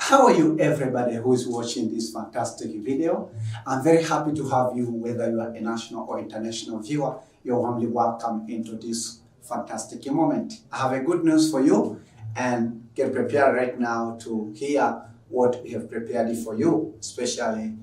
How are you, everybody who is watching this fantastic video? I'm very happy to have you, whether you are a national or international viewer. You're warmly welcome into this fantastic moment. I have a good news for you, and get prepared right now to hear what we have prepared for you, especially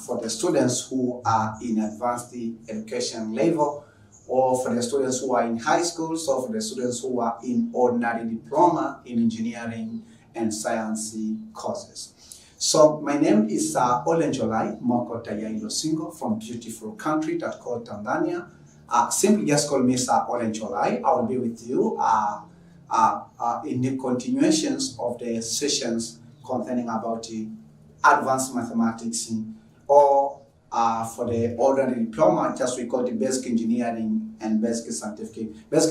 for the students who are in advanced education level, or for the students who are in high schools, or for the students who are in ordinary diploma in engineering and science courses. So my name is Olenjolai Singo from beautiful country that's called Tanzania. Simply just call me Sir Olenjolai. I will be with you in the continuations of the sessions containing about the advanced mathematics, or for the ordinary diploma, just we call the basic engineering and basic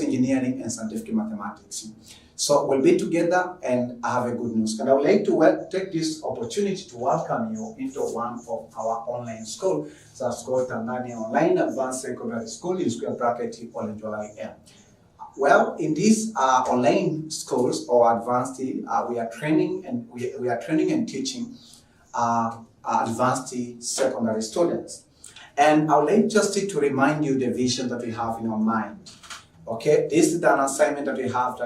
engineering and scientific mathematics. So we'll be together, and I have a good news. And I would like to take this opportunity to welcome you into one of our online schools. That's called Tanzania Online Advanced Secondary School in square bracket Olenjolai. Well, in these online schools or advanced, we are training and teaching advanced secondary students. And I would like just to remind you the vision that we have in our mind. Okay, this is an assignment that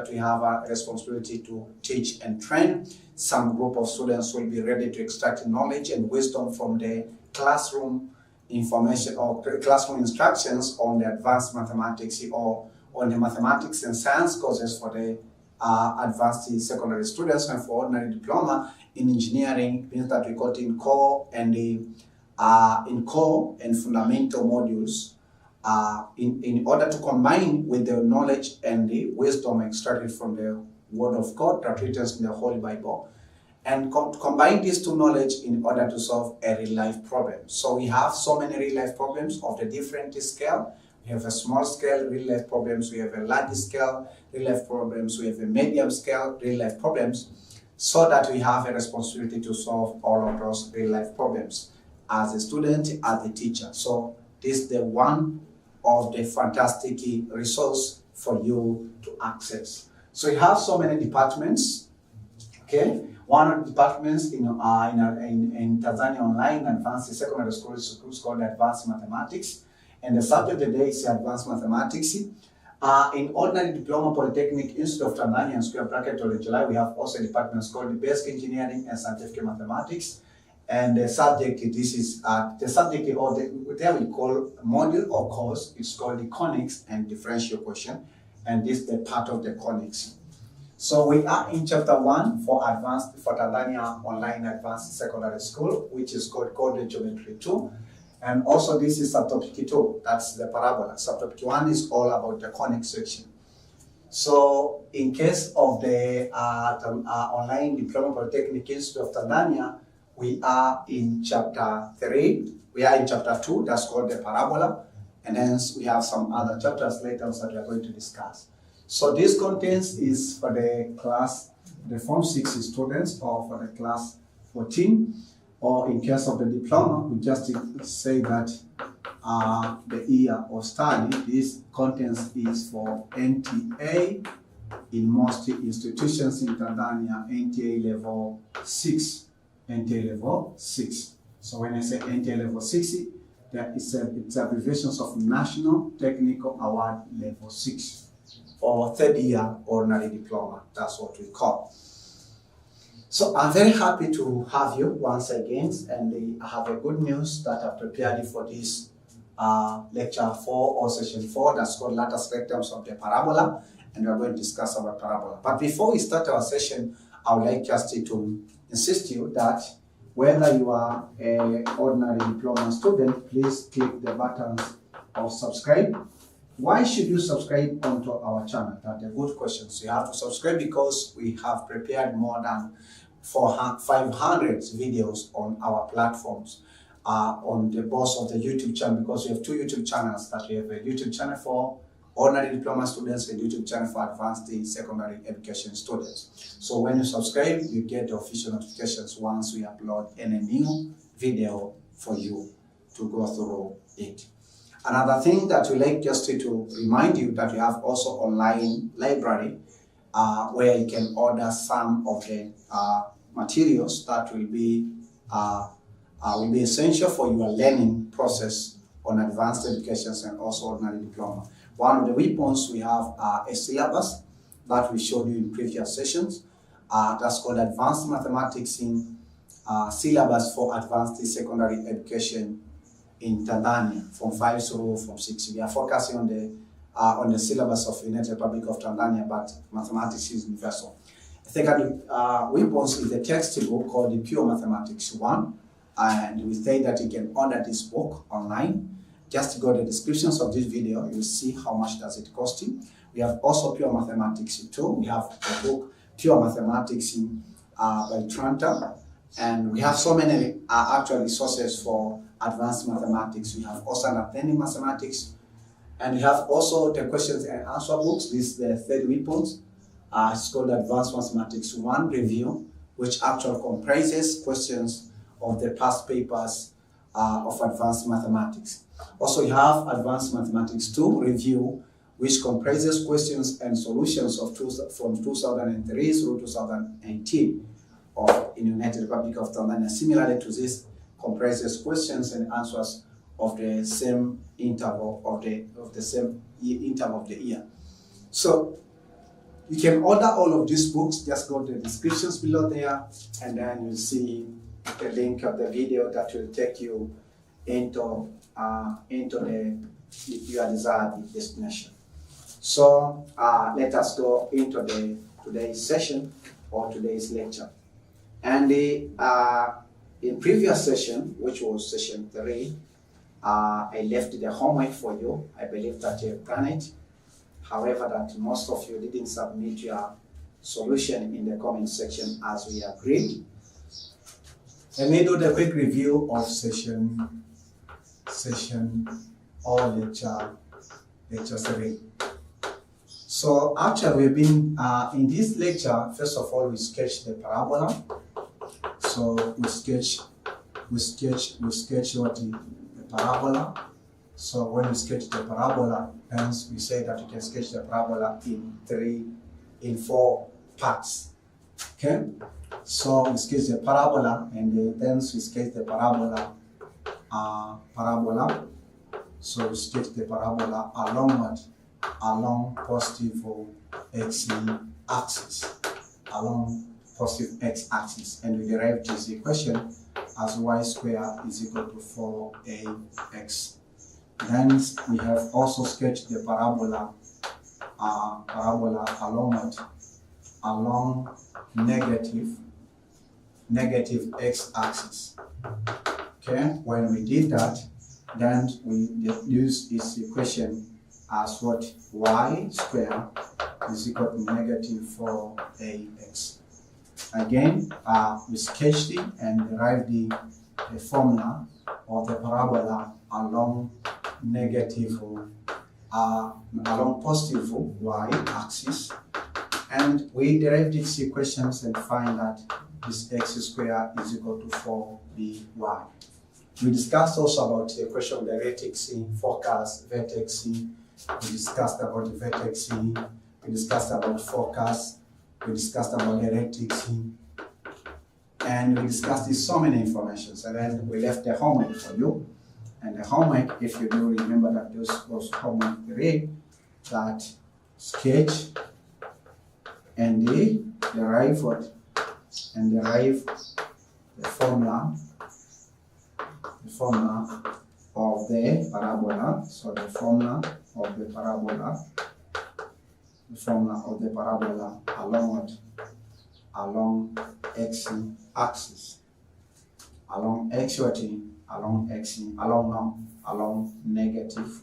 we have a responsibility to teach and train. Some group of students will be ready to extract knowledge and wisdom from the classroom information or classroom instructions on the advanced mathematics or on the mathematics and science courses for the advanced secondary students, and for ordinary diploma in engineering means that we got in core and fundamental modules. In order to combine with the knowledge and the wisdom extracted from the Word of God that written in the Holy Bible, and combine these two knowledge in order to solve a real-life problem. So we have so many real-life problems of the different scale. We have a small scale real-life problems, we have a large scale real-life problems, we have a medium scale real-life problems, so that we have a responsibility to solve all of those real-life problems as a student, as a teacher. So this is the one of the fantastic resource for you to access. So you have so many departments. Okay, one of the departments in Tanzania Online Advanced Secondary School is called Advanced Mathematics, and the subject of the day is Advanced Mathematics. In ordinary diploma Polytechnic Institute of Tanzania and square bracket Olenjolai, we have also departments called the Basic Engineering and Scientific Mathematics. And the subject, this is the subject, or there we call module or course, it's called the conics and differential equation, and this is the part of the conics. So we are in chapter 1 for Tanzania Online Advanced Secondary School, which is called Code Geometry 2. And also this is subtopic 2, that's the parabola. Subtopic 1 is all about the conic section. So in case of the Online Diploma Polytechnic Institute of Tanzania, we are in chapter 3, we are in chapter 2, that's called the parabola, and hence we have some other chapters later that we are going to discuss. So this contents is for the class, the Form 6 students, or for the class 14, or in case of the diploma, we just say that the year of study, this contents is for NTA in most institutions in Tanzania, NTA level 6. NTA level 6. So when I say NTA level 6, it's abbreviations of National Technical Award level 6, or third year ordinary diploma. That's what we call. So I'm very happy to have you once again, and I have a good news that I've prepared for this lecture 4 or session 4. That's called latest rectums of the parabola, and we're going to discuss about parabola. But before we start our session, I would like just to insist you that whether you are an ordinary diploma student, please click the buttons of subscribe. Why should you subscribe onto our channel? That's a good question. So you have to subscribe because we have prepared more than 500 videos on our platforms, on the boss of the YouTube channel, because we have 2 YouTube channels. That we have a YouTube channel for ordinary diploma students and YouTube channel for advanced secondary education students. So when you subscribe, you get the official notifications once we upload any new video for you to go through it. Another thing that we like just to remind you that we have also online library where you can order some of the materials that will be essential for your learning process on advanced educations and also ordinary diploma. One of the weapons we have a syllabus that we showed you in previous sessions. That's called Advanced Mathematics in Syllabus for Advanced Secondary Education in Tanzania, from 5 through from 6. We are focusing on the syllabus of the United Republic of Tanzania, but mathematics is universal. The second weapons is the textbook called the Pure Mathematics 1, and we say that you can order this book online. Just go to the descriptions of this video, you'll see how much does it cost you. We have also Pure Mathematics 2. We have a book, Pure Mathematics by Tranta, and we have so many actual resources for advanced mathematics. We have also understanding mathematics, and we have also the questions and answer books. This is the third weapons. It's called Advanced Mathematics 1 Review, which actually comprises questions of the past papers of advanced mathematics. Also, you have Advanced Mathematics 2 Review, which comprises questions and solutions from 2003 through 2018 in the United Republic of Tanzania. Similarly to this, comprises questions and answers of the same interval of the same interval of the year. So you can order all of these books. Just go to the descriptions below there, and then you'll see the link of the video that will take you into your desired destination. So let us go into today's session or today's lecture. And in previous session, which was session 3, I left the homework for you. I believe that you've done it. However, that most of you didn't submit your solution in the comment section as we agreed. Let me do the quick review of session or lecture 3. So actually we've been in this lecture. First of all, we sketch the parabola. So we sketch what the parabola. So when we sketch the parabola, hence we say that you can sketch the parabola in 4 parts. Okay. So we sketch the parabola, and then we sketch the parabola. So we sketch the parabola along what? Along positive x-axis, and we derive this equation as y squared is equal to 4ax. Then we have also sketched the parabola along what? Along negative x-axis. Okay, when we did that, then we use this equation as what? Y squared is equal to negative 4ax. Again, we sketched it and derived the formula of the parabola along positive y-axis, and we derived these equations and find that this x squared is equal to 4by. We discussed also about the equation of the vertex C, focus, vertex C. We discussed about the vertex C. We discussed about focus. We discussed about the vertex C. And we discussed so many informations. And then we left the homework for you. And the homework, if you do remember that this was homework 3, that sketch and derive what? And derive the formula of the parabola. So the formula of the parabola along what? Along x-axis. Along x what? Along x, along negative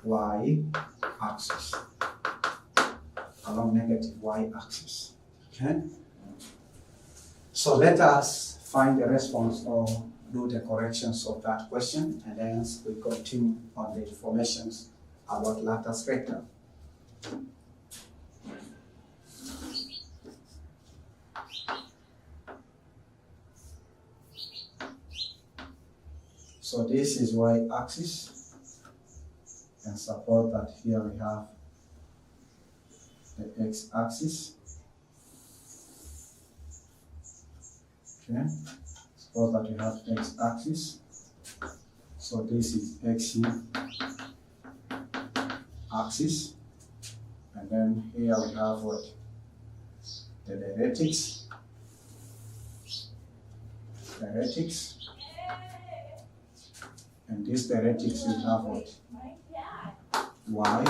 y-axis. Along negative y-axis. Okay? So let us find the response or do the corrections of that question, and then we continue on the informations about lattice vector. So this is y-axis, and suppose that here we have the x-axis. Okay, suppose that we have x-axis, so this is x axis, and then here we have what? The directives, and this directives we have what? Y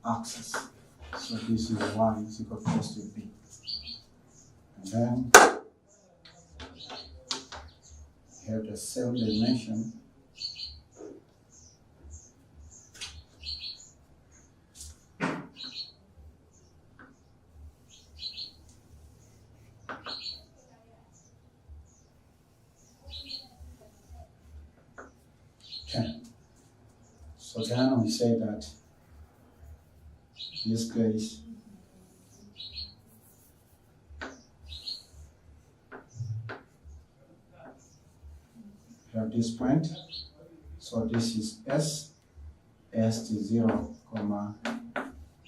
axis. So this is y is equal to b, and then have the same dimension. Okay. So then we say that this place have this point, so this is s is 0,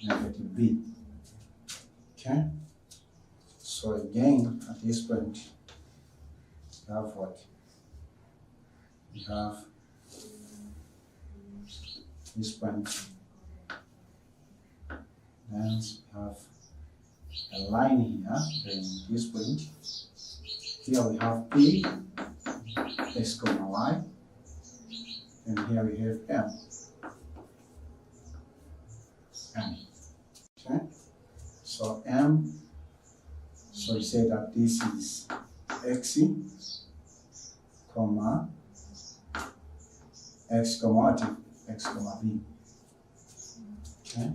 negative b. Okay, so again at this point we have what? We have this point, then we have a line here, then this point. Here we have p, x comma y, and here we have m. Okay, so m, so we say that this is x, comma, x comma b. Okay,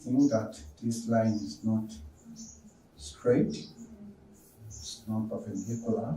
in that this line is not straight, it's not perpendicular.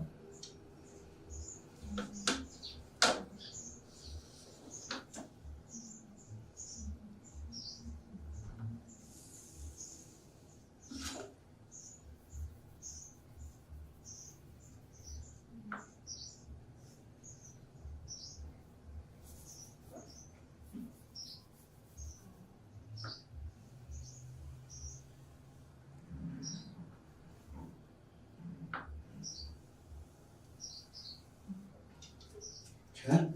Okay.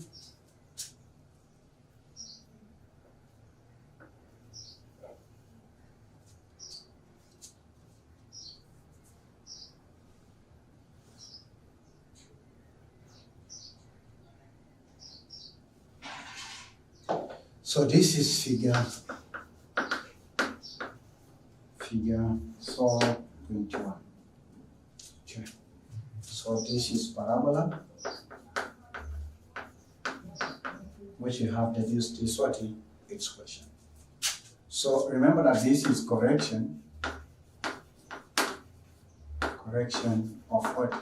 So this is figure 4.21. Okay. So this is parabola, which you have deduced this what expression. So remember that this is correction of what?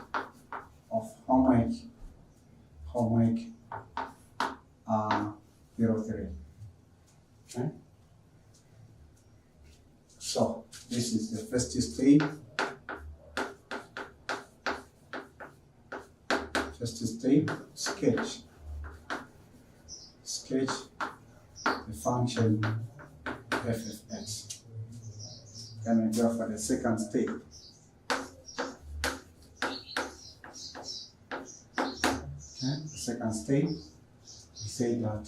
Of homework 03. Okay. So this is the first stage. Sketch the function f of x. Then we go for the second stage. Okay, the second stage, we say that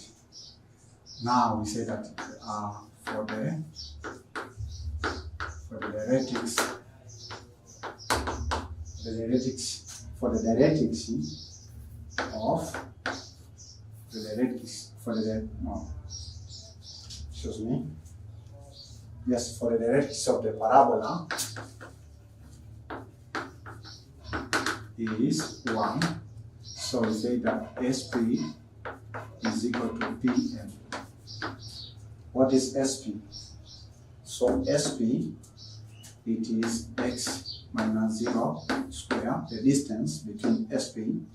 for the directives of the parabola is 1. So we say that SP is equal to PM. What is SP? So SP, it is x minus 0 square, the distance between SP.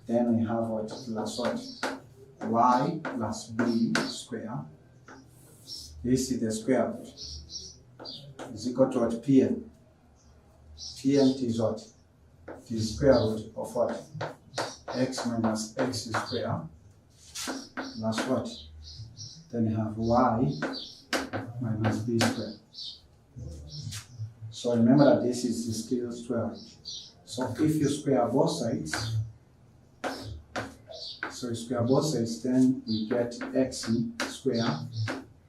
Then we have what plus what? Y plus b square. This is the square root. Is equal to what? PM. PM is what? It is square root of what? X minus x square plus what? Then you have y minus b squared. So remember that this is still squared. So if you square both sides, then we get x squared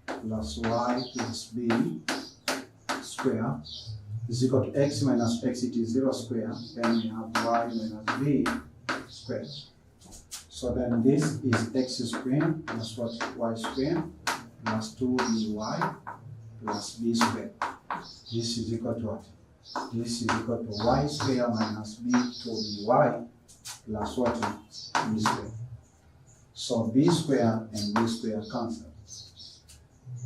plus y plus b squared is equal to x minus x, it is 0 squared. Then we have y minus b squared. So then this is x squared plus what? Y squared plus 2by plus b squared. This is equal to what? This is equal to y squared minus b 2by plus what? B squared. So b squared and b squared cancel.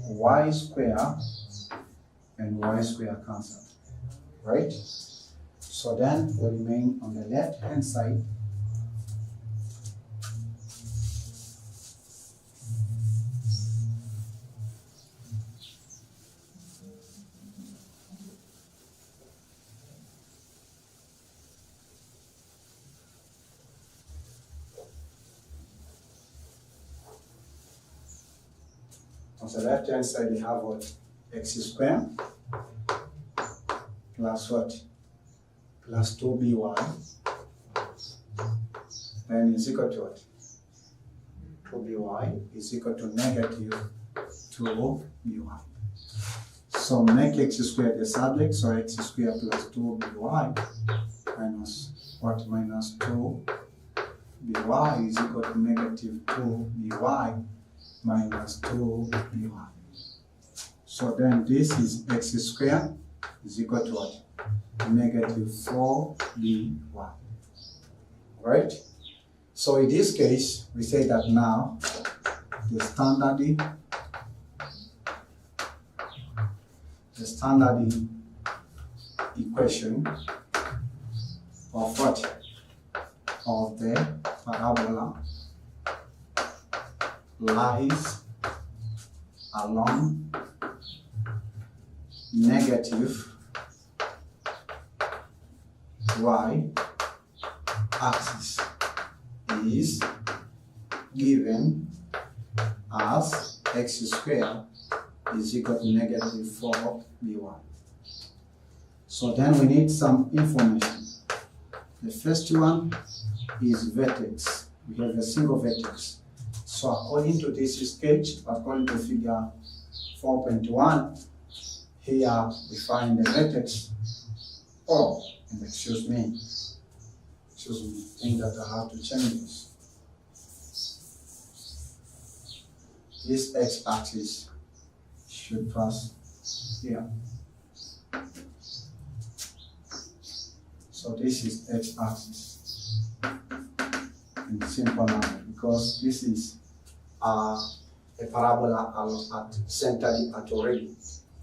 Y squared and y squared cancel. Right? So then we remain on the left hand side. On the left hand side, we have what? X squared plus what? Plus 2by. Then is equal to what? 2by is equal to negative 2by. So make x squared the subject, so x squared plus 2by minus what? Minus 2by is equal to negative 2by minus 2by. So then this is x squared is equal to what? Negative 4by. Right? So in this case, we say that now the standard equation of what? Of the parabola lies along negative y axis is given as x squared is equal to negative 4by. So then we need some information. The first one is vertex. We have a single vertex. So according to this sketch, according to figure 4.1, here we find the vertex. Oh, excuse me, I think that I have to change this. This x-axis should pass here. So this is x-axis in simple manner, because this is a parabola centered at already.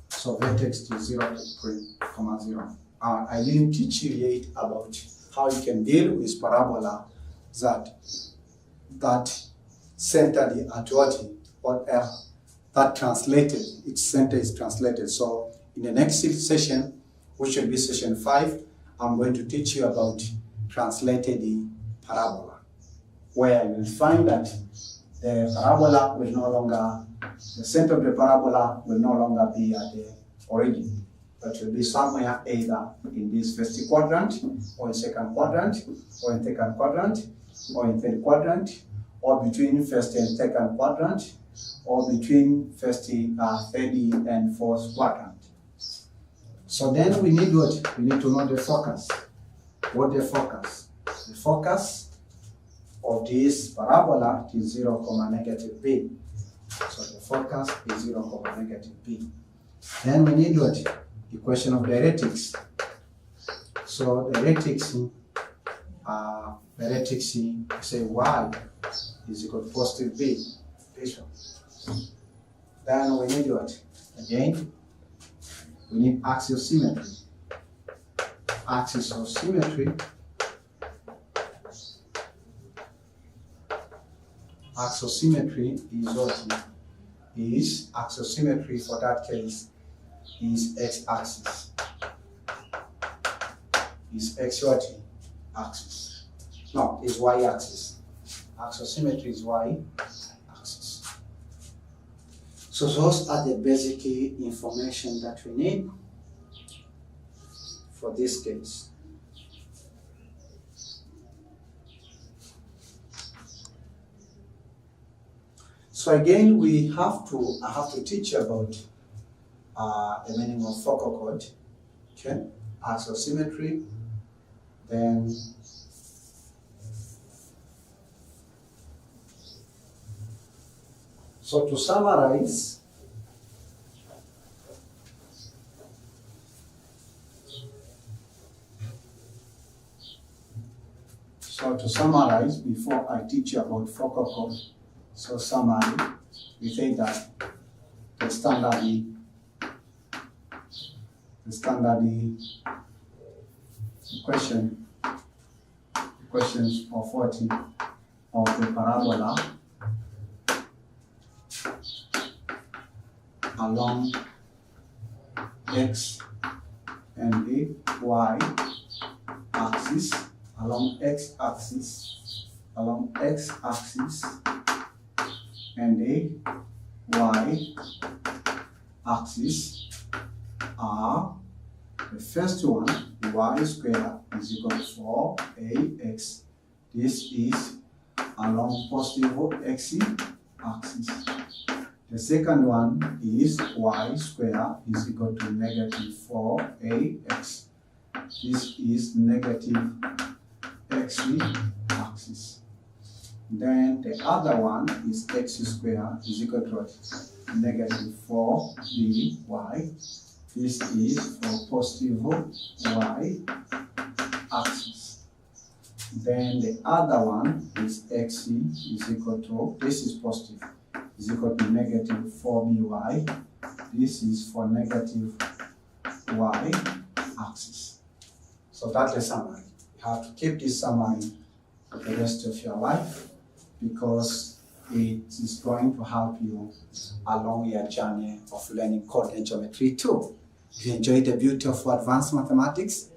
So vertex to 0 to 3,0. I didn't teach you yet about how you can deal with parabola that centered at whatever that translated, its center is translated. So in the next session, which will be session 5, I'm going to teach you about translated parabola, where you will find that the parabola will no longer, the center of the parabola will no longer be at the origin, but will be somewhere either in this first quadrant, or in second quadrant, or in second quadrant, or in third quadrant, or between first and second quadrant, or between first, third, and fourth quadrant. So then we need what? We need to know the focus. What the focus? The focus of this parabola is 0, negative b. So the focus is 0, negative b. Then we need what? Equation of dialectics. So dialectics, say y is equal to positive b. This one. Then we need what? Again, we need axis symmetry. Axis of symmetry. Axisymmetry is what? Is axisymmetry for that case is x-axis. Is x what? Axis. No, is y-axis. Axisymmetry is y-axis. So those are the basic information that we need for this case. So again, I have to teach you about the meaning of focal chord, okay, axial symmetry, then so to summarize, before I teach you about focal chord, so summary, we say that the standard questions of 40 of the parabola along x and the y axis, along x axis and the y axis are the first one, y squared is equal to 4ax. This is along positive x axis. The second one is y squared is equal to negative 4ax. This is negative x axis. Then the other one is x squared is equal to negative 4by. This is for positive y axis. Then the other one is x is equal to, this is positive, is equal to negative 4by. This is for negative y axis. So that's the summary. You have to keep this summary for the rest of your life because it is going to help you along your journey of learning coordinate geometry too. If you enjoy the beauty of advanced mathematics,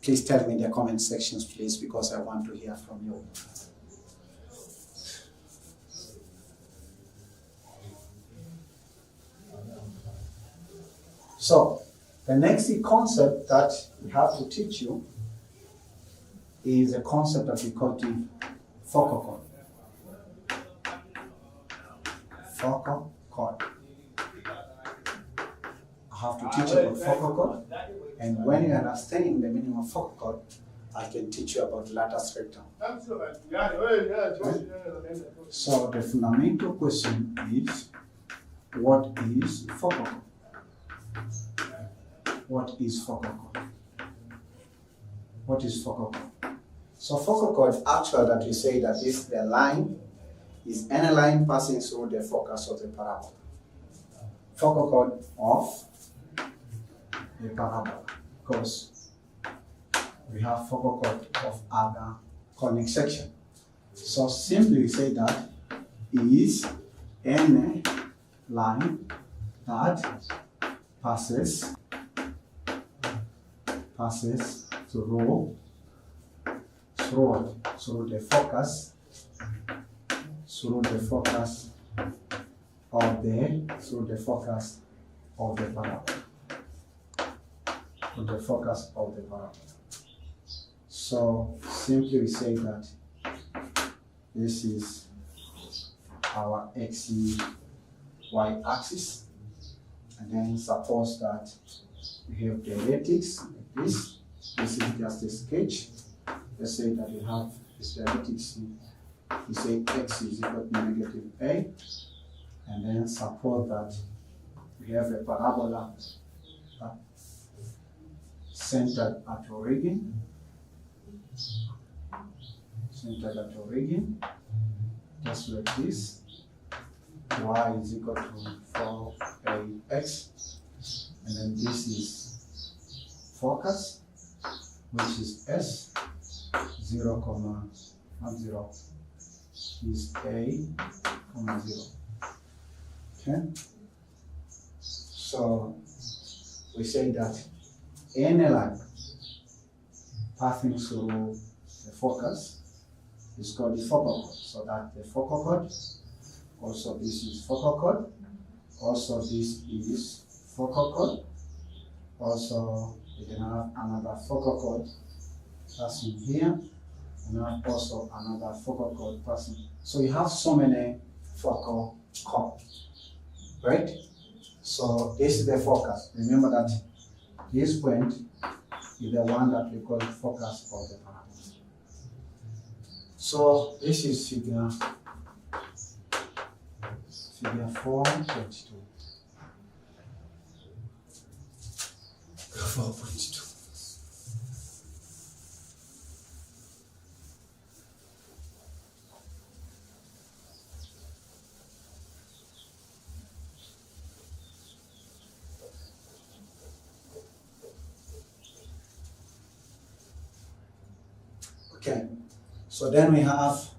please tell me in the comment sections, please, because I want to hear from you. So, the next concept that we have to teach you is a concept that we call the focal chord. Focal chord. I have to teach you about focal chord, and when you are understanding the meaning of focal chord, I can teach you about lattice rectum. So the fundamental question is, what is focal chord? What is focal chord? What is focal chord? So focal chord, actually, that we say that is the line, is any line passing through the focus of the parabola. Focal chord of the parabola, because we have focal chord of other conic section. So simply we say that is any line that passes through the focus of the parabola. So simply we say that this is our y axis, and then suppose that we have the elliptics like this. This is just a sketch. Let's say that we have this elliptics. We say x is equal to negative a, and then suppose that we have a parabola centered at origin. Just like this. Y is equal to 4ax, and then this is focus, which is S 0, 0 is A, 0. Okay? So we say that any line passing through the focus is called the focal chord. So that the focal chord, also this is focal chord Also, this is focal chord. Also, we can have another focal chord passing here, and also another focal chord passing. So you have so many focal chords, right? So this is the focus. Remember that this point is the one that we call the focus of the parabola. So this is figure 4.2. 4.2. Okay, so then we have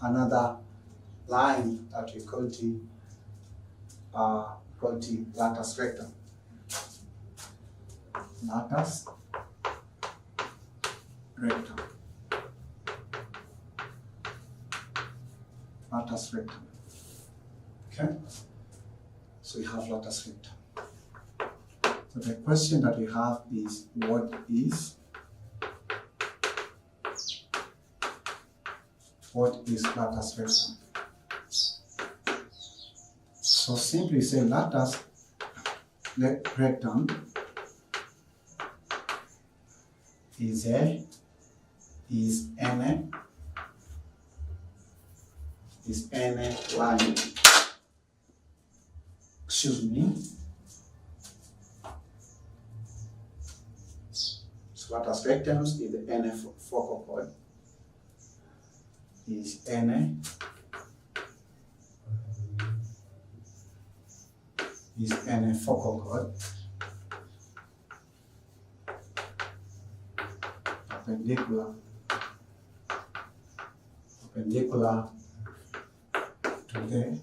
another line that we call the latus rectum. Latus rectum. Latus rectum. Okay, so we have latus rectum. So the question that we have is, what is latus rectum? So simply say latus rectum is any line, excuse me. So latus rectum is the any focal chord, is any focal chord perpendicular to the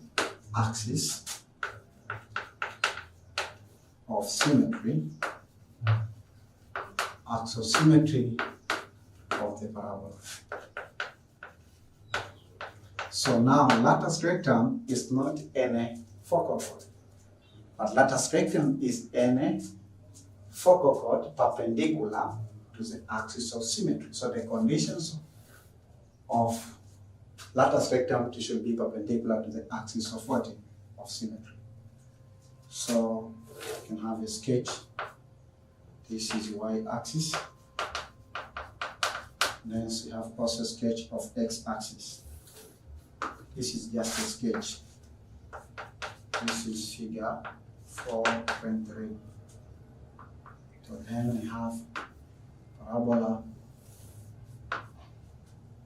axis of symmetry, axisymmetry of the parabola. So now latus rectum is not any focal chord, but latus rectum is any focal chord perpendicular to the axis of symmetry. So the conditions of latus rectum should be perpendicular to the axis of what? Of symmetry. So you can have a sketch. This is y-axis. Then you have also a sketch of x-axis. This is just a sketch. This is figure 4.3. So then we have parabola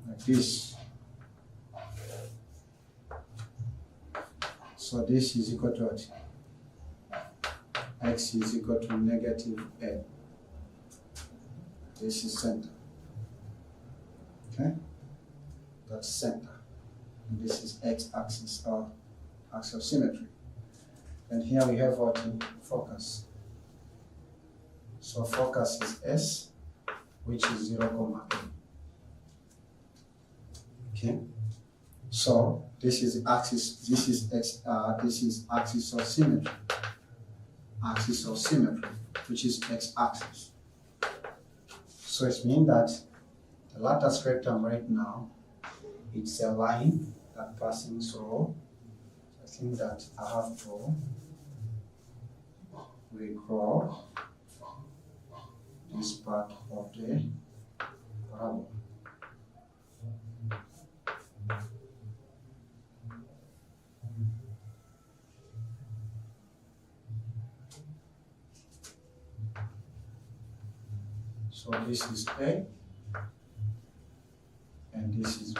like this. So this is equal to what? X is equal to negative a. This is center. Okay? That's center. And this is x-axis or axis of symmetry. And here we have what? Focus. So focus is S, which is 0, okay? So this is axis, this is axis of symmetry. Axis of symmetry, which is x-axis. So it means that the latus rectum right now, it's a line that passing through. I think that I have to redraw this part of the parabola. So this is A and this is B.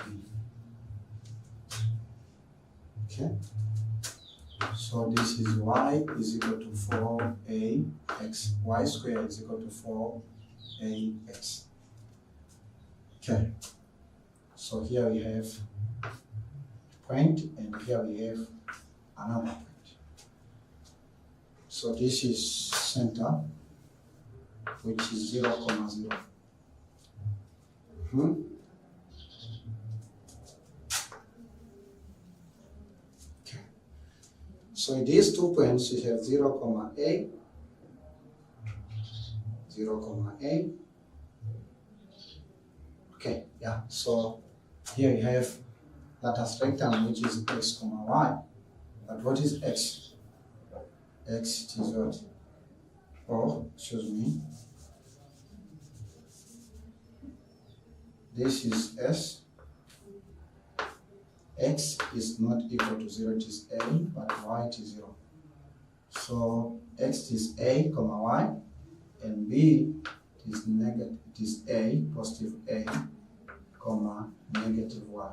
Okay. So this is y is equal to 4ax. Y squared is equal to 4ax. Okay. So here we have point and here we have another point. So this is center, which is 0, 0. Okay. So these 2 points, you have 0, comma A, 0, comma A. Okay, yeah, so here you have latus rectum, which is x, comma y. But what is x? X is what? Oh, excuse me. This is S. X is not equal to 0, it is A, but y it is 0. So x is A, comma y, and B is negative, it is A, positive A, comma, negative y.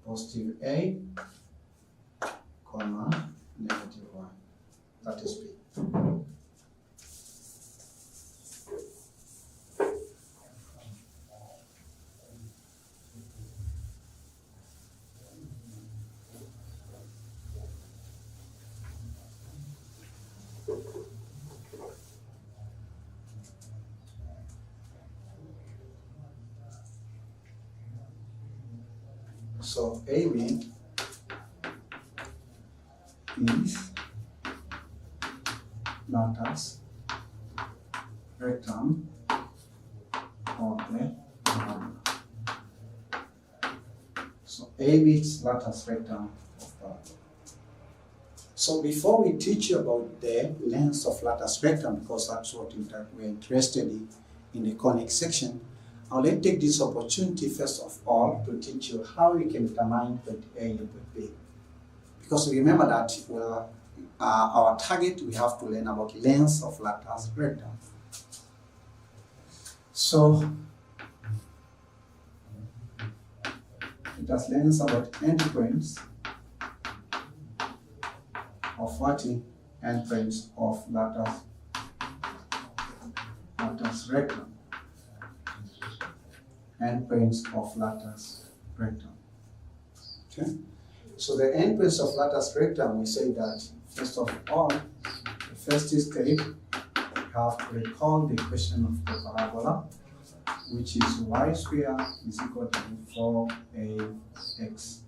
Positive A, comma, negative y. That is B. So AB is latus rectum of the parabola. So AB is latus rectum of parabola. So before we teach you about the length of latus rectum, because that's what we're interested in the conic section, I'll take this opportunity first of all to teach you how we can determine point A and point B. Because remember that our target, we have to learn about length of latus rectum. So it has length about endpoints of what? Endpoints of latus rectum. Endpoints of latus rectum. Okay. So the endpoints of latus rectum, we say that first of all, the first step, we have to recall the equation of the parabola, which is y squared is equal to 4ax.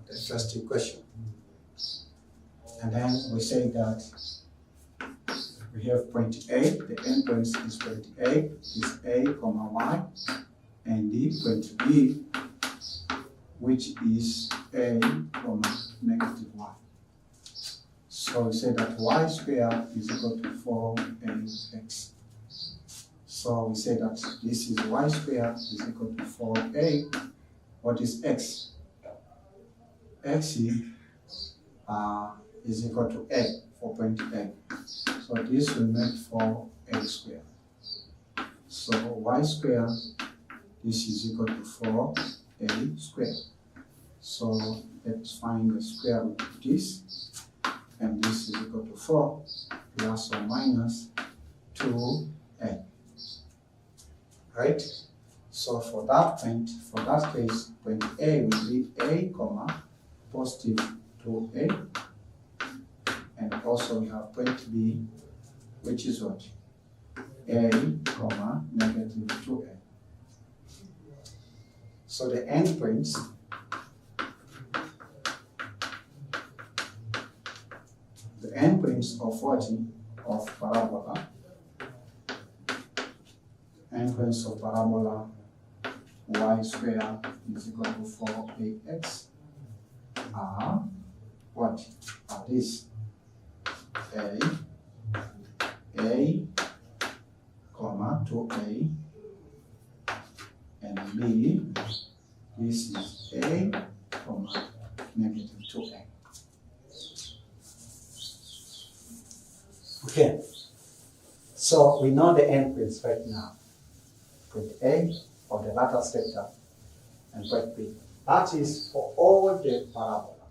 The first equation. And then we say that we have point A, the endpoint is point A, is A, comma y, and the point B, which is A, comma, negative y. So we say that y squared is equal to 4ax. So we say that this is y squared is equal to 4a. What is x? X is equal to a, for point A. So this will make 4a squared. So y squared, this is equal to 4a squared. So let's find the square root of this. And this is equal to 4 plus or minus 2a. Right? So for that case, point A will be a, comma, positive 2a. And also we have point B, which is what? A, comma, negative 2a. So the endpoints of what? Of parabola. Endpoints of parabola y squared is equal to 4ax are what? Are this a, comma, 2a, and b, this is a, comma, negative 2a. Okay, so we know the endpoints right now. Point A of the latus rectum and point B. That is for all the parabola.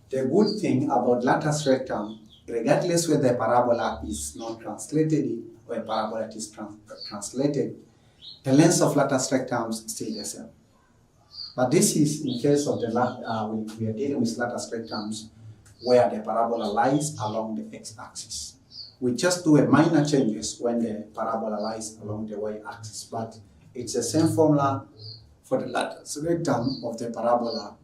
The good thing about latus rectum, regardless whether the parabola is not translated or a parabola is translated, the length of latus rectum is still the same. But this is in case of the we are dealing with latus rectums where the parabola lies along the x-axis. We just do a minor changes when the parabola lies along the y-axis, but it's the same formula for the latus rectum of the parabola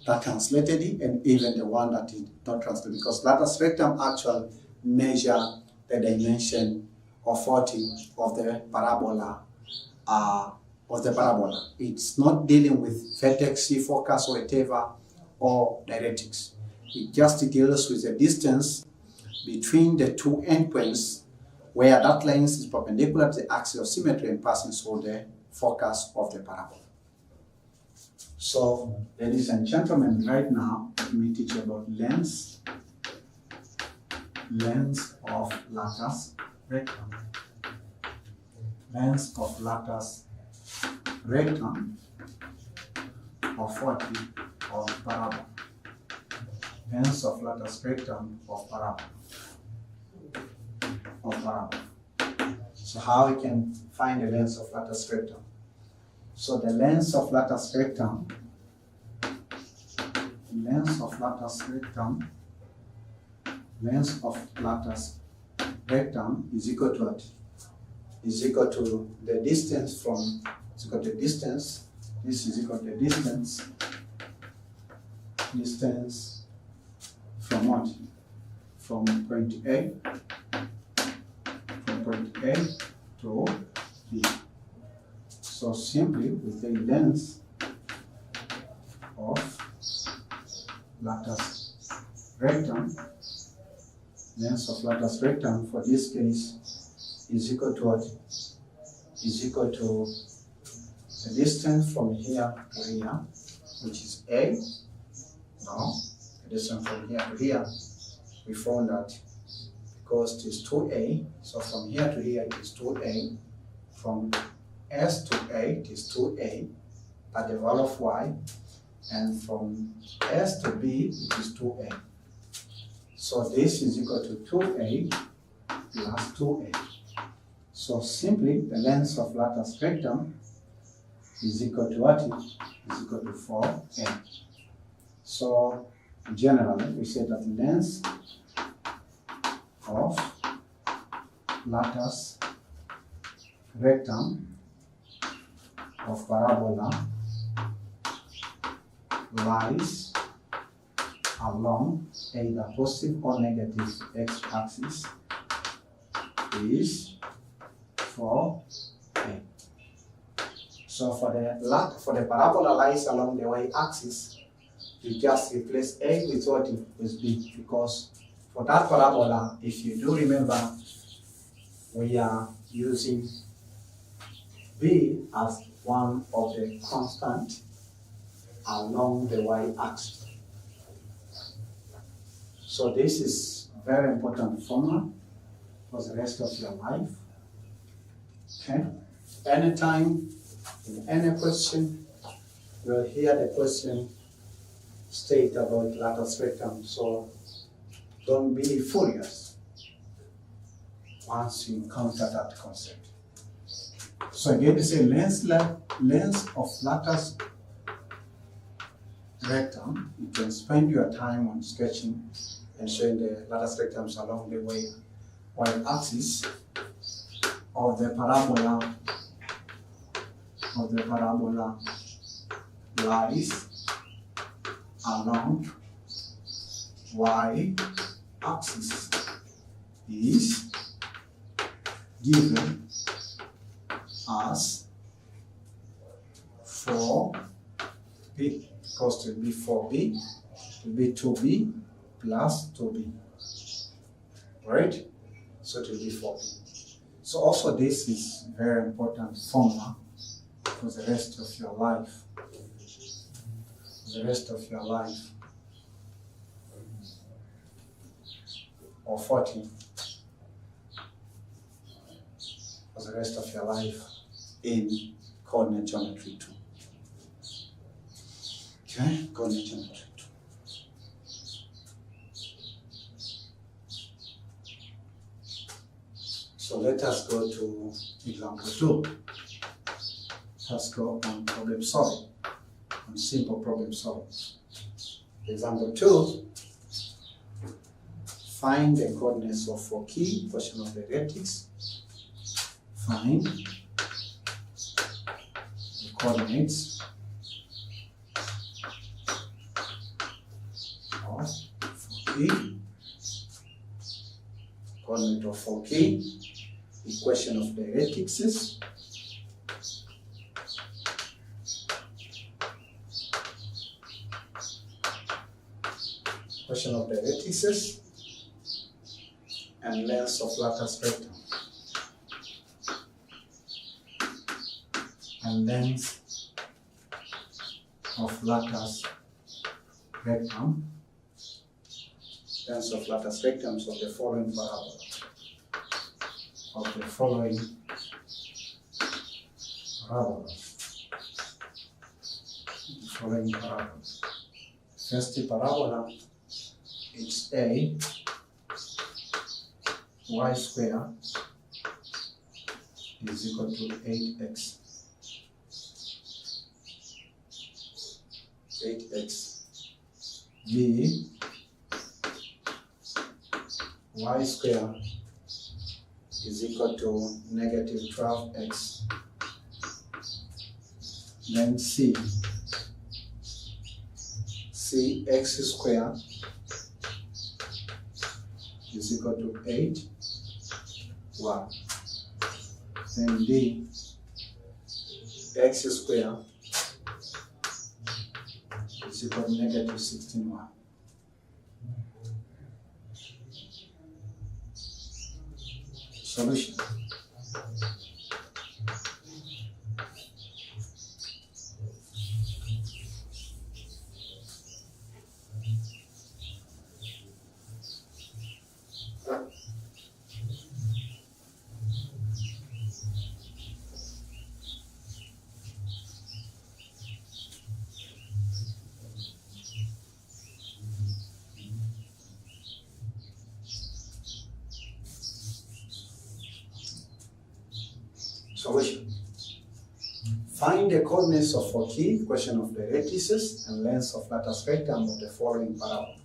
that translated it, and even the one that is not translated, because latus rectum actually measure the dimension of 40 of the parabola. It's not dealing with vertex, focus, or whatever, or directrix. It just deals with the distance between the two endpoints, where that line is perpendicular to the axis of symmetry and passing through the focus of the parabola. So, ladies and gentlemen, right now, let me teach you about length of latus rectum. Length of latus rectum of 40 of parabola. Length of latus rectum of parabola. So how we can find the length of latus rectum? So the length of latus rectum is equal to what? Is equal to the distance from, this is equal to the distance from what? From point A to B. So simply we say length of latus rectum, for this case is equal to what? Is equal to the distance from here to here, which is A. Now, the distance from here to here, we found that because it is 2A, so from here to here it is 2A, from S to A it is 2A at the value of Y, and from S to B it is 2A. So this is equal to 2A plus 2A. So simply the length of latus rectum is equal to what? Is equal to 4A. So generally we say that the length of latus rectum of parabola lies along either positive or negative x-axis is 4A. So for the parabola lies along the y-axis, you just replace A with what? With B, because for that parabola, if you do remember, we are using B as one of the constant along the y-axis. So this is very important formula for the rest of your life. Okay? Anytime in any question, you'll hear the question state about latus rectum. So don't be furious once you encounter that concept. So again, we say length of latus rectum. You can spend your time on sketching and showing the latus rectums along the y-axis of the parabola lies along y-axis is given as 4B, equals to be 4B, to be 2B plus 2B, right? So to be 4B. So also this is very important formula for the rest of your life. Or 40 for the rest of your life in coordinate geometry 2. Okay, coordinate geometry 2. So let us go to example 2. Let's go on problem solving, on simple problem solving. Example 2. Find the coordinates of 4 key, question of the directrix. Find the coordinates of 4K, coordinate of 4K, equation of directrices, equation of directrices, and length of lattice rectum. And length of lattice rectum, length of lattice rectums of the following parabola. Of the following parabolas. Following parabolas. First parabola, it's a y square is equal to 8x. 8x. B, y square is equal to negative 12x. Then C, x square is equal to 8y. Then D, x square is equal to negative 16y. Solution. Solution. Find the coordinates of 4K, equation of directrices, and length of lattice rectum of the following parabola.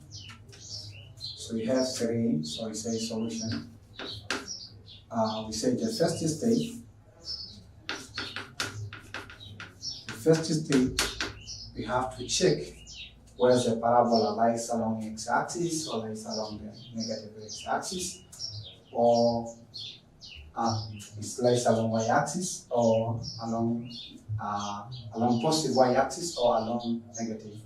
So we have three, so we say solution. We say the first state, we have to check whether the parabola lies along the x-axis or lies along the negative x-axis, or it lies along y-axis, or along positive y-axis, or along negative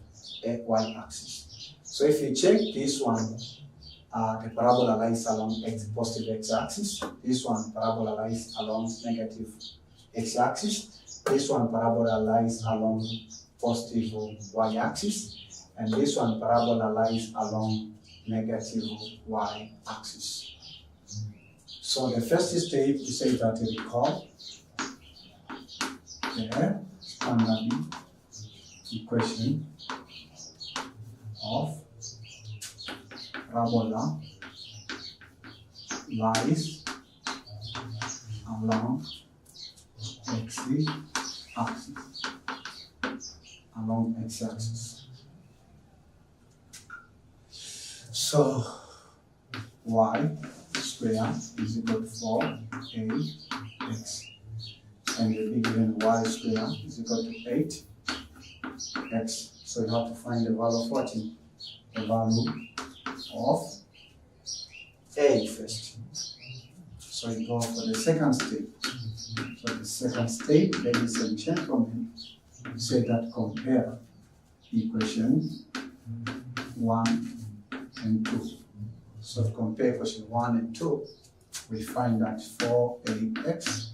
y-axis. So if you check this one, the parabola lies along positive x-axis. This one parabola lies along negative x-axis. This one parabola lies along positive y-axis, and this one parabola lies along negative y-axis. So the first step, we say that we call the standard equation of parabola lies along x-axis. Along x-axis. So y square is equal to 4ax, and the big given y square is equal to 8x. So you have to find the value of what? The value of a first. So you go for the second step. So the second step, ladies and gentlemen, we say that compare equation 1 and 2. So to compare equation 1 and 2, we find that 4ax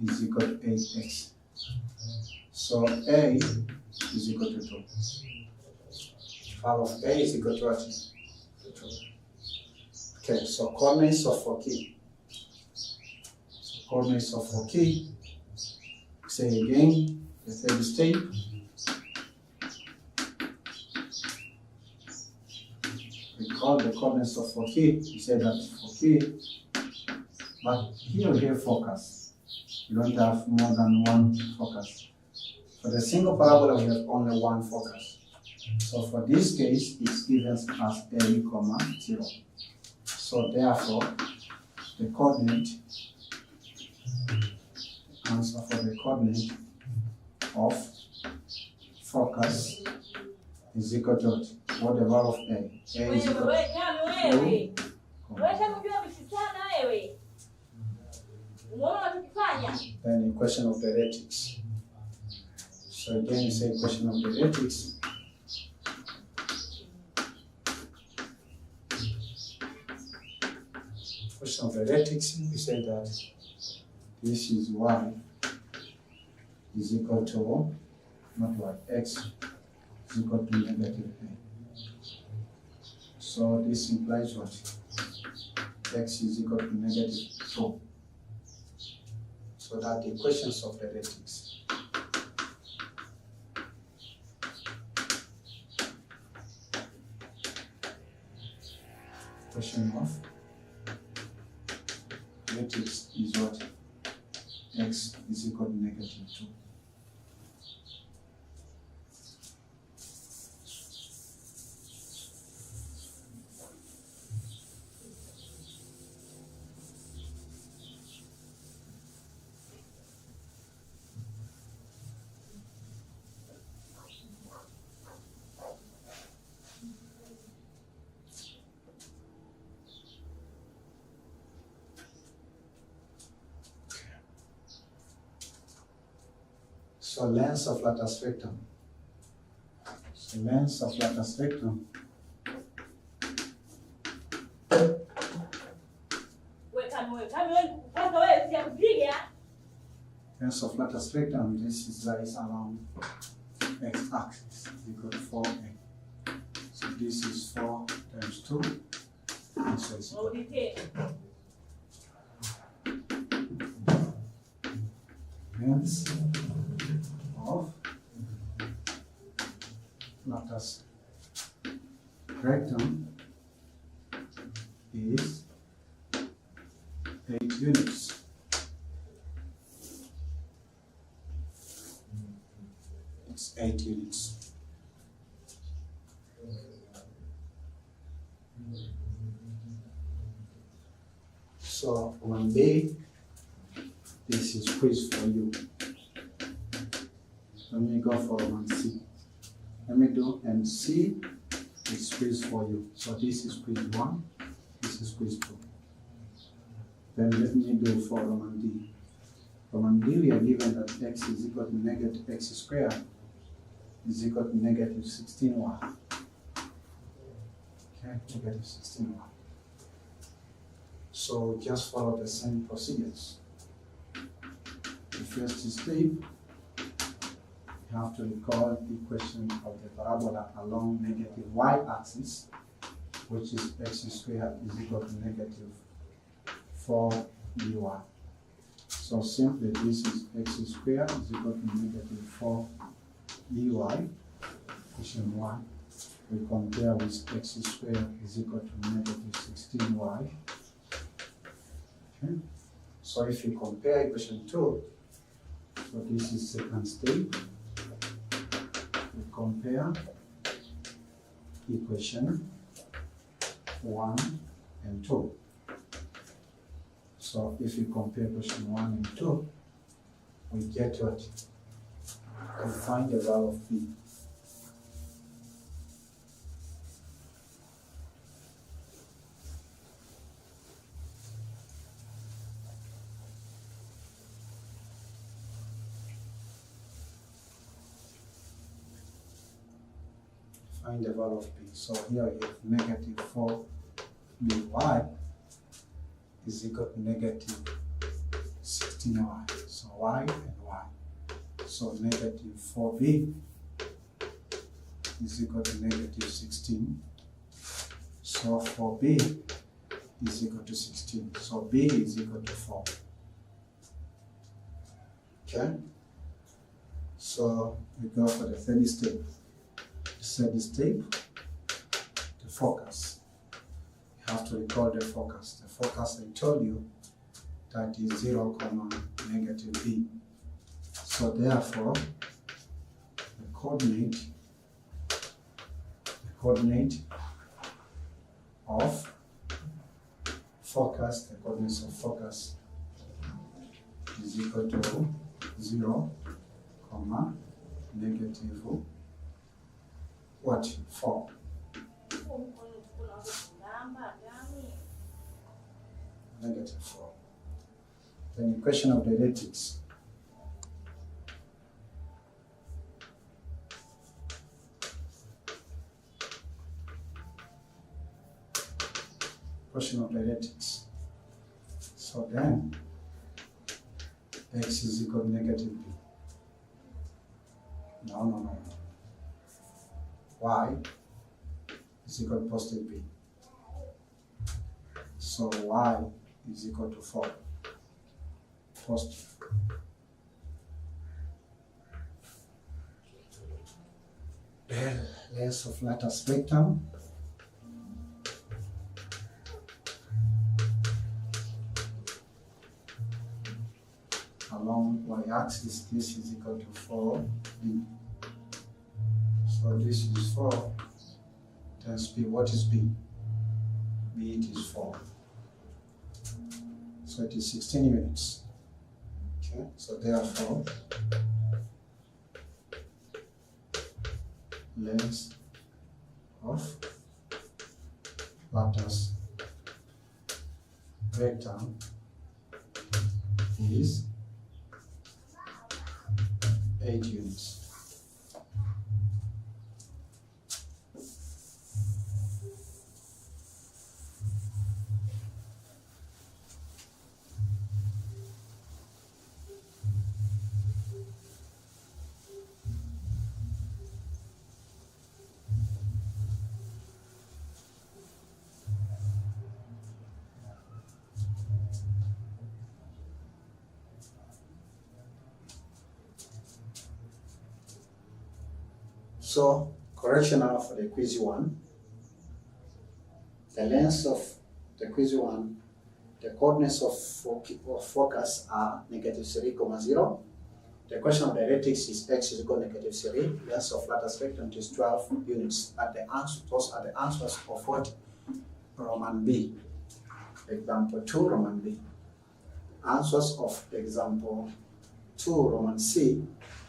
is equal to 8x. So a is equal to 2. Value of a is equal to what? To 2. Okay, so coordinates of 4K. So coordinates of 4K, say again, the third step. We call the coordinates of 4K. We say that 4K, but here we have focus. You don't have more than one focus. For the single parabola, we have only one focus. So for this case, it's given as a, 0. So therefore, the coordinate, answer for the coordinate of focus is equal to what the value of A? A is equal to 2. Then equation of the radius. So again you say equation of the radius. Equation of the radius, we say that this is y is equal to, not y, x is equal to negative A. So this implies what? X is equal to negative 2. So that the equations of the radius. Equation of radius is what? X is equal to negative 2. So length of lattice rectum. So length of lattice rectum length of lattice rectum, this is lies along x-axis equal to 4a. So this is 4 times 2. And so it's equal length of lattice rectum is 8 units. It's 8 units. So on B, this is quiz for you. Let me go for 1C. Let me do MC is quiz for you. So this is quiz 1, this is quiz 2. Then let me do for Roman D. Roman D, we are given that x is equal to negative x squared is equal to negative 16y. Okay, negative 16y. So just follow the same procedures. The first step, you have to recall the equation of the parabola along negative y-axis, which is x squared is equal to negative 4dy. So simply this is x squared is equal to negative 4dy, equation 1. We compare with x squared is equal to negative 16y. Okay. So if you compare equation 2, so this is second step. We compare equation 1 and 2. So if you compare equation 1 and 2, we get what? We find the value of B. Find the value of B. So here we have negative 4by is equal to negative 16y. So y and y. So negative 4b is equal to negative 16. So 4b is equal to 16. So b is equal to 4. Okay? So we go for the third step. Third step, the focus. You have to recall the focus. The focus I told you that is 0, negative b. So therefore, the coordinate of focus, the coordinates of focus is equal to 0, negative what? 4. Negative 4. Then equation of derivatives. Equation of derivatives. So then x is equal to negative b. No. Y is equal to positive b. So y is equal to 4. Positive. Then length of lattice spectrum. Along y-axis, this is equal to 4b. So this is 4 times b. What is b? B, it is 4. So it is 16 units. Okay, so therefore, length of lattice rectangle is 8 units. So, correction now for the quiz 1. The length of the quiz 1, the coordinates of focus are negative 3, 0. The question of directives is x is equal to negative 3. Length of lattice rectangle is 12 units. At the answer, those are the answers of what? Roman B. Example 2, Roman B. Answers of example 2, Roman C.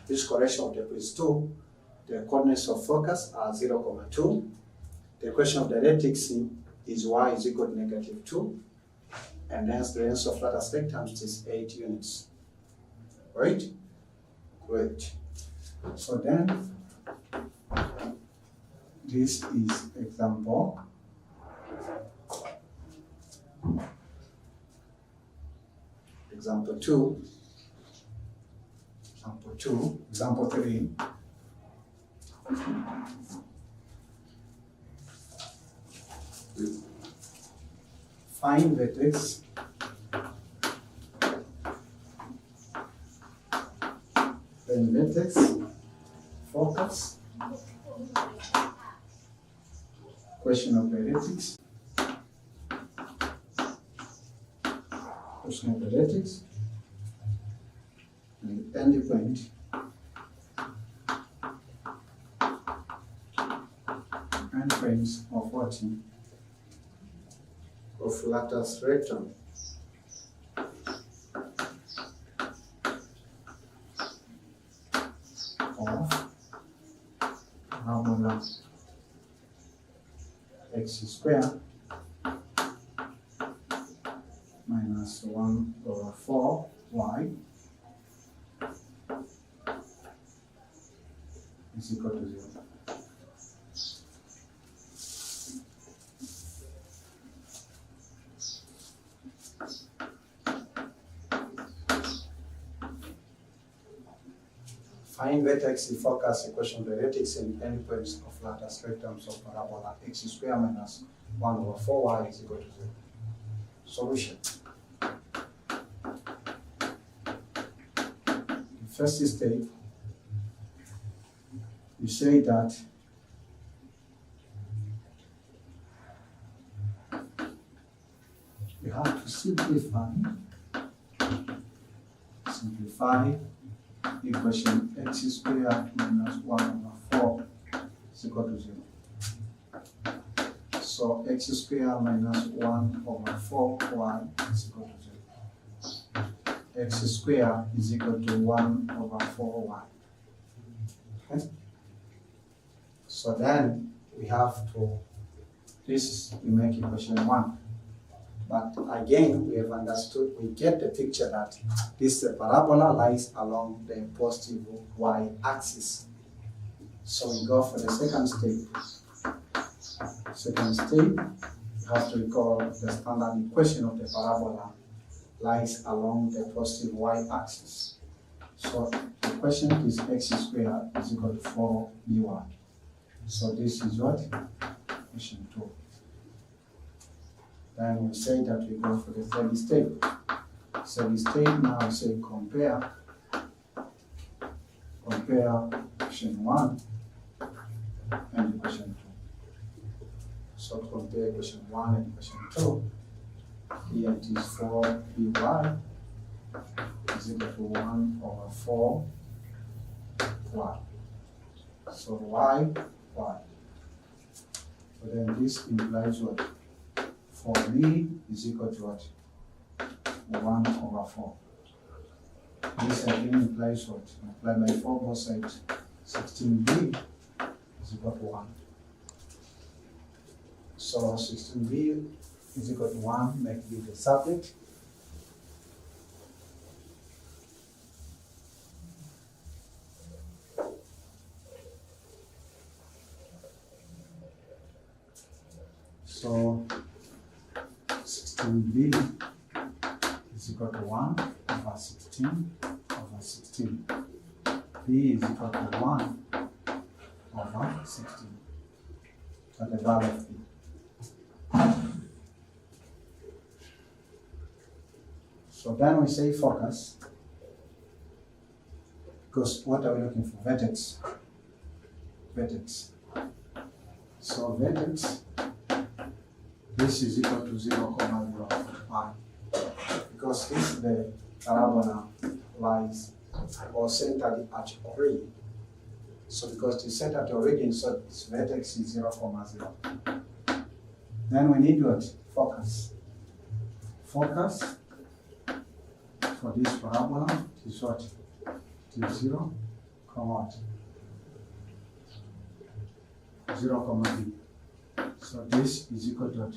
This correction of the quiz 2. The coordinates of focus are 0, 2. The equation of directives is y is equal to negative 2. And hence the length of lattice rectangles is 8 units. Right? Great. So then, this is example. Example 2. Example 2. Example 3. Find vertex then vertex focus question of directives and end point and frames of watching of lattice rectangle. Of parabola x square minus 1 over 4 y is equal to 0. Find vertex in focus equation directives and endpoints of lattice rectangles of parabola x square minus 1 over 4y is equal to 0. Solution. The first step, you say that you have to simplify equation x squared minus 1 over 4 is equal to 0. So x squared minus 1 over 4y is equal to 0. X squared is equal to 1 over 4y. Okay? So then we have to, we make equation 1. But again, we have understood, we get the picture that this parabola lies along the positive y-axis. So we go for the second step. Second step, you have to recall the standard equation of the parabola lies along the positive y-axis. So the equation is x squared is equal to 4by. So this is what? Equation 2. Then we say that we go for the third step. Third step now we say compare equation 1 and equation 2. So to compare equation 1 and equation 2, here it is 4by is equal to 1 over 4y. So y. So then this implies what? 4b is equal to what? 1 over 4. This again implies what? Multiply by 4 both sides. 16b is equal to 1. So 16b is equal to 1, make b the subject. So 16b is equal to 1 over 16 over 16. b is equal to 1 over 16. At the value of b. So then we say focus, because what are we looking for? Vertex. So vertex, this is equal to 0, 0, y. Because this is the parabola lies or centered at origin. So because it's centered at origin, so its vertex is 0, 0. Then we need what? Focus. Focus for this parabola is what? It is 0, what? 0, b. So this is equal to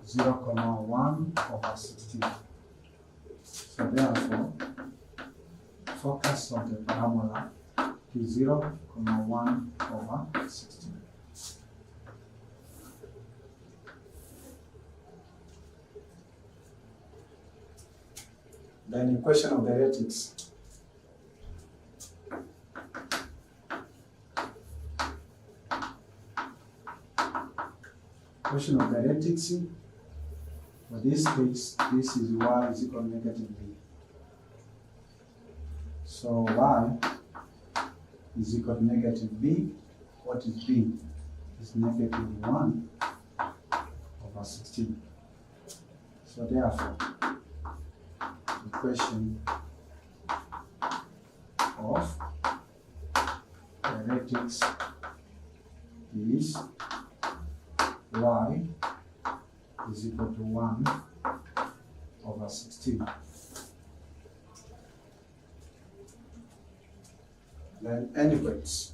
0, 1 over 16. So therefore, focus of the parabola is 0, 1 over 16. Then equation of the vertex. Equation of the vertex, for this case, this is y is equal to negative b. So y is equal to negative b. What is b? It's negative 1 over 16. So therefore, equation of the vertex is y is equal to 1 over 16. Then anyways,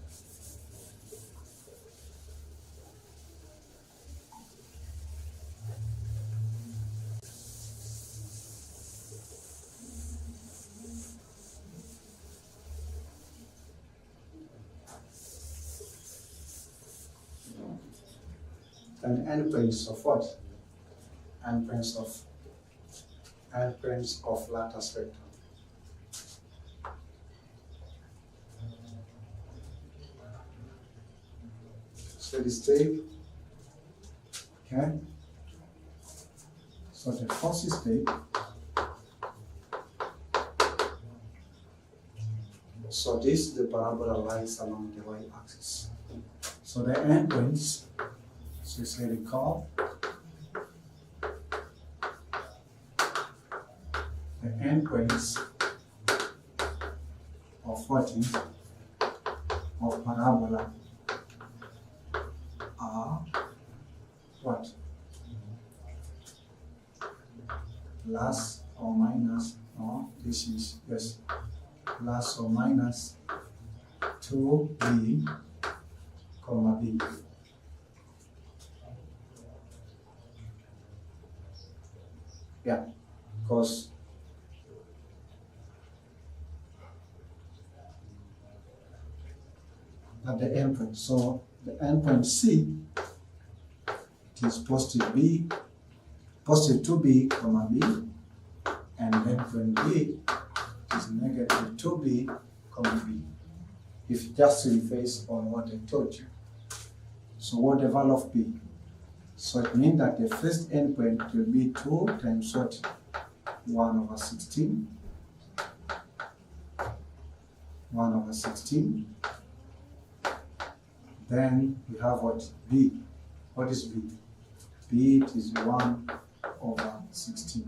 an endpoints of what? Endpoints of latter spectrum. Steady state. Okay. So the first state. So this is the parabola lies along the y-axis. So the endpoints. So say recall the endpoints of what is of parabola are what? Plus or minus, no, this is yes, plus or minus 2 2b, comma b. Yeah, because at the endpoint. So the endpoint C, it is positive b, positive 2b, comma b, and endpoint B is negative 2b, comma b. If just replace on what I told you. So what the value of b? So it means that the first endpoint will be 2 times what? 1 over 16. 1 over 16. Then we have what? B. What is B? B it is 1 over 16.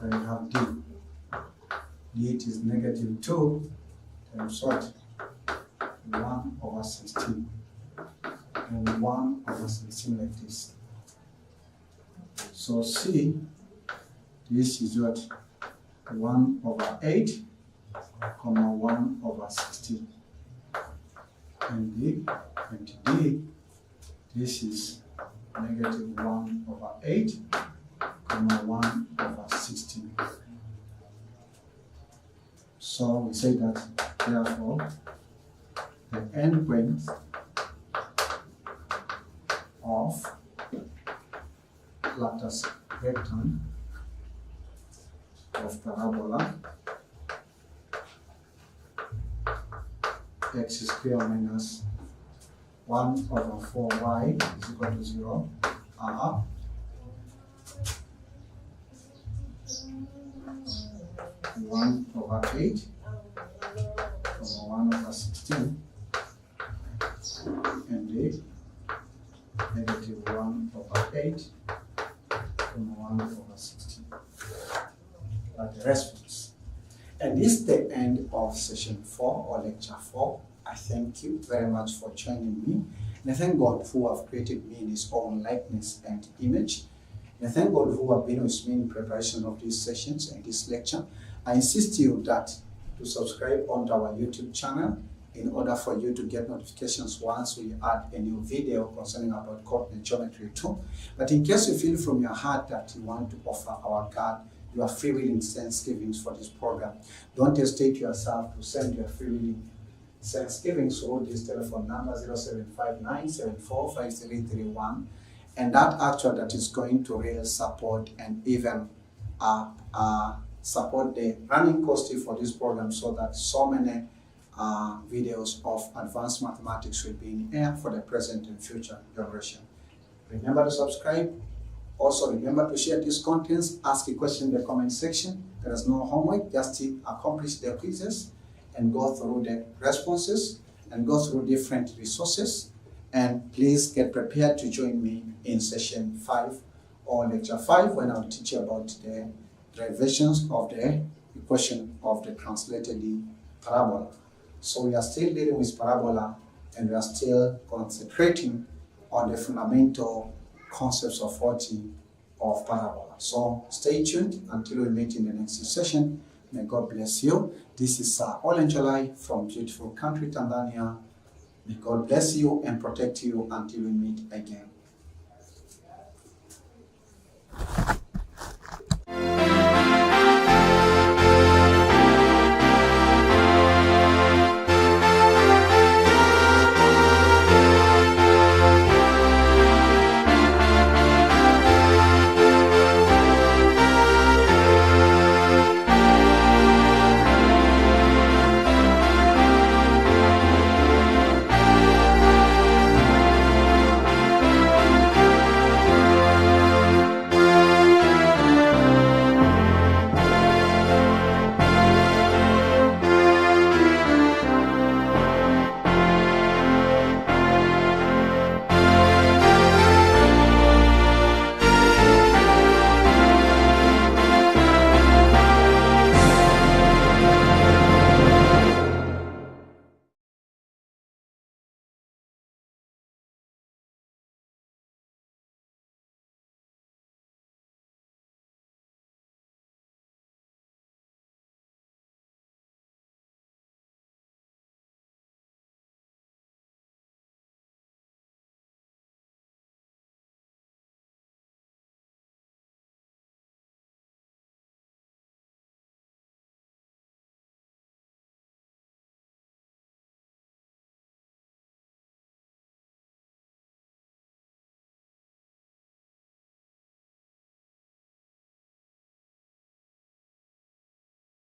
Then we have D. D it is negative 2 times what? 1 over 16. And 1 over 16 like this. So C, this is what? 1 over 8, comma 1 over 16. And D, this is negative 1 over 8, comma 1 over 16. So we say that, therefore, the endpoint of lattice rectangle of parabola x squared minus 1 over 4y is equal to 0 are 1 over 8 over 1 over 16 and the negative 1 over 8 1 over 16. But the response. And this is the end of session 4 or lecture 4. I thank you very much for joining me. And I thank God who have created me in his own likeness and image. And I thank God who have been with me in preparation of these sessions and this lecture. I insist you that to subscribe onto our YouTube channel in order for you to get notifications once we add a new video concerning about coordinate geometry 2. But in case you feel from your heart that you want to offer our God your free willing thanksgivings for this program, don't hesitate yourself to send your free willing thanksgivings through this telephone number 0759745331, and that actually that is going to really support and even support the running cost for this program, so that so many videos of advanced mathematics will be in air for the present and future generation. Remember to subscribe. Also remember to share these contents. Ask a question in the comment section. There is no homework, just to accomplish the quizzes and go through the responses and go through different resources. And please get prepared to join me in session 5 or lecture 5 when I'll teach you about the derivations of the equation of the translated parabola. So we are still dealing with parabola and we are still concentrating on the fundamental concepts of parabola. So stay tuned until we meet in the next session. May God bless you. This is Sir Olenjolai from beautiful country Tanzania. May God bless you and protect you until we meet again.